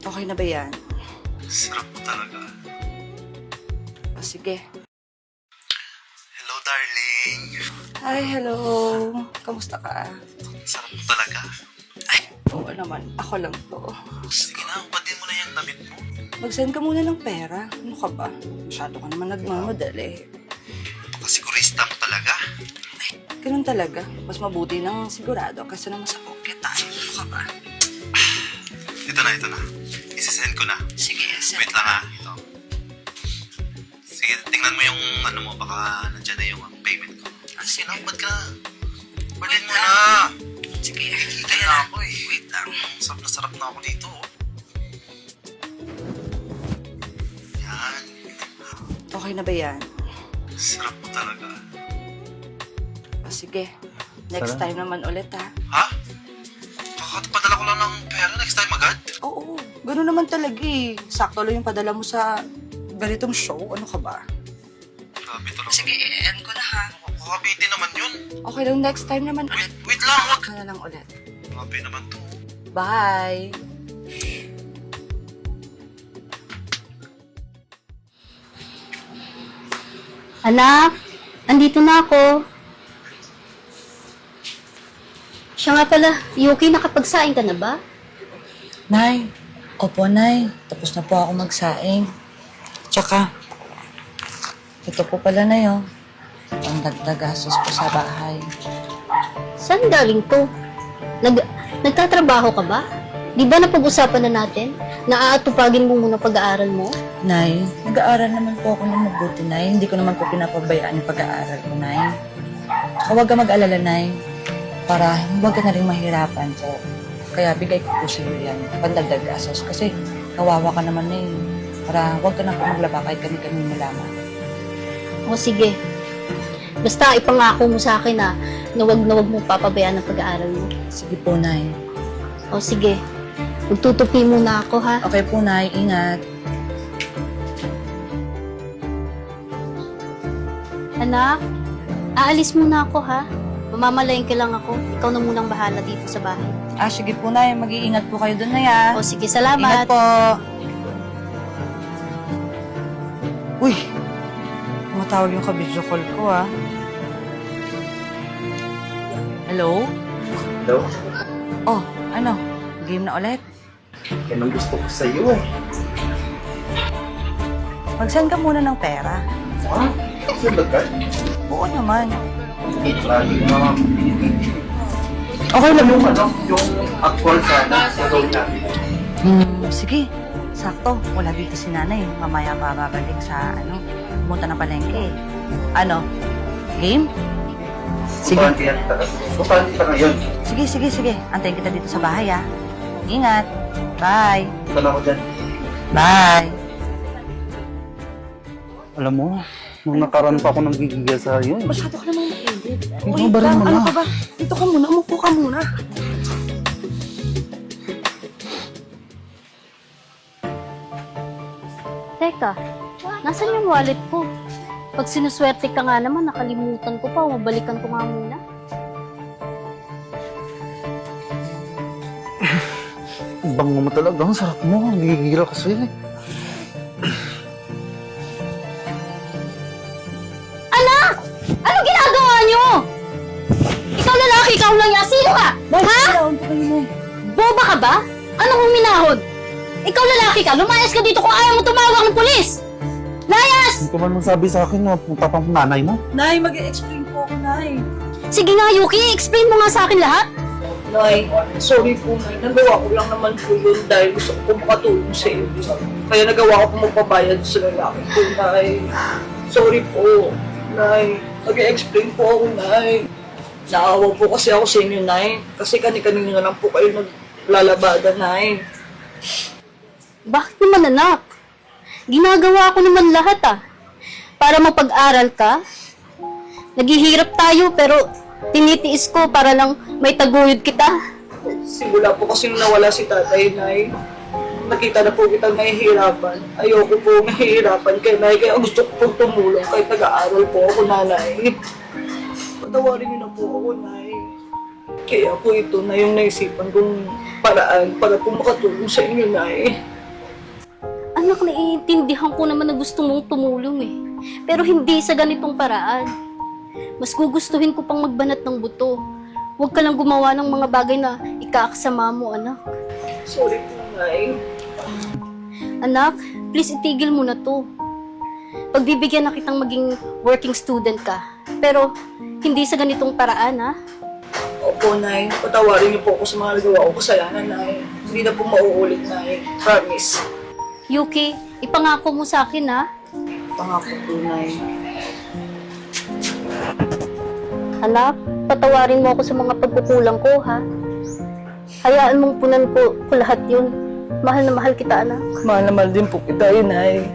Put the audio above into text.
Okay na ba yan? Sarap mo talaga. Sige. Hello, darling. Hi, hello. Kamusta ka? Sarap mo talaga. Oo naman, ako lang to. Sige na, upadin mo na yung damit mo. Mag-send ka muna ng pera. Ano ka ba? Masyado ka naman nagmamadali. Pasigurista mo talaga. Ganun talaga. Mas mabuti ng sigurado kasi naman sa pocket tayo. Ano ka ba? Ito na. Isasend ko na. Sige, Wait lang ha. Ito. Sige, tingnan mo yung ano mo. Baka nandyan na yung payment ko. Sige na, ba't ka? Upadin mo na. Sige, Kaya na ako eh. Wait lang. Sarap na ako dito. Yan. Okay na ba yan? Sarap mo talaga. Sige. Next time naman ulit ha. Ha? Kakatapadala ko lang ng pera next time agad? Oo, ganun naman talaga eh. Sakto lang yung padala mo sa ganitong show. Ano ka ba? Grabe talaga. Sige, end ko na ha. Kakabitin naman yun. Okay lang, next time naman ulit. Wait lang. Wag. Ka na lang ulit. Grabe naman to. Bye! Anak, andito na ako. Siya nga pala, Yuki, nakapagsaing ka na ba? Nay, opo Nay. Tapos na po ako magsaing. Tsaka, ito po pala na yun. Ang dagdag gastos po sa bahay. Saan galing to? Nagtatrabaho ka ba? Di ba napag-usapan na natin na aatupagin mo muna pag-aaral mo? Nay, nag-aaral naman po ako ng mabuti, Nay. Hindi ko naman po pinapabayaan yung pag-aaral ko, Nay. Tsaka huwag ka mag-alala, Nay. Para huwag ka na rin mahirapan po. Kaya bigay ko po sa'yo yan, pandagdag gastos. Kasi kawawa ka naman na para huwag ka na po maglaba kahit kami-kami mo lamang. O sige. Basta ipangako mo sa akin na wag mo papabayaan ang pag-aaral mo. Sige po, Nay. O sige. Magtutupi muna ako ha. Okay po, Nay. Ingat. Anak, aalis muna ako ha. Mamamalayin ka lang ako. Ikaw na munang bahala dito sa bahay. Sige po, Nay. Mag-iingat po kayo doon, Nay, O sige, Ingat salamat. po. Uy! Tumatawag yung ka-video call ko, Hello? Hello? Oh, ano? Game na ulit? Yan ang gusto ko sa'yo eh. Mag-send ka muna ng pera. Ha? Kasi bagay? Oo naman. Lagi na. Okay lang Yung actual sana, gagawin natin. Sige. Sakto. Wala dito si nanay. Mamaya pa babalik sa, pumunta na palengke. Ano? Game? Sige. Pupunta ka ngayon. Sige. Antayin kita dito sa bahay, Ingat. Bye. Punta na ako dyan. Bye. Alam mo, nung nakaraan pa ako nang gigigil sa iyo. Masyado ka namang mainit. Ikaw ba rin, mama? Ano ka ba? Dito ka muna. Umupo ka muna. Teka, nasan yung wallet ko? Pag sinuswerte ka nga naman, nakalimutan ko pa. Mabalikan ko nga muna. Ang bango mo talaga. Ang sarap mo. Ang gigigil kasi. Anak! Ano ginagawa nyo? Ikaw lalaki, ikaw lang yan. Sino ka? Ha? Boba ka ba? Anong huminahod? Ikaw lalaki ka, lumayas ka dito kung ayaw mo tumawag ng pulis! Layas! Hindi ka man magsabi sa akin na punta pang nanay mo. Nay, mag-explain po ako, Nay. Sige nga, Yuki, explain mo nga sa akin lahat. Nay, sorry po, Nay. Nagawa ko lang naman po yun dahil gusto ko makatulong sa iyo. Kaya nagawa ko po magbabayad sa lalaki ko, Nay. Sorry po, Nay. Mag-explain po ako, Nay. Naawa po kasi ako sa inyo, Nay. Kasi kani-kanino na lang po kayo naglalabada, Nay. Bakit naman, anak? Ginagawa ko naman lahat, para mapag-aral ka. Naghihirap tayo, pero tinitiis ko para lang may taguyod kita. Simula po kasi nung nawala si tatay, Nay. Nakita na po kitang nahihirapan. Ayoko po nahihirapan kay Nay, kaya gusto ko pong tumulong kahit nag-aaral po ako, Nanay. Patawarin niyo na po ako, Nay. Kaya po ito na yung naisipan kong paraan para po makatulong sa inyo, Nay. Anak, naiintindihan ko naman na gusto mong tumulong eh. Pero hindi sa ganitong paraan. Mas gugustuhin ko pang magbanat ng buto. Huwag ka lang gumawa ng mga bagay na ikakasama mo, anak. Sorry po, Nay. Anak, please itigil mo na to. Pagbibigyan na kitang maging working student ka. Pero hindi sa ganitong paraan, ha? Opo, Nay. Patawarin niyo po ako sa mga nagawa ko kasalanan, Nay. Hindi na po mauulit, Nay. Promise. Yuki, ipangako mo sa akin, ha? Pangako po, Nay. Anak, patawarin mo ako sa mga pagkukulang ko, ha? Hayaan mong punan ko lahat yun. Mahal na mahal kita, anak. Mahal na mahal din po kita, Nay.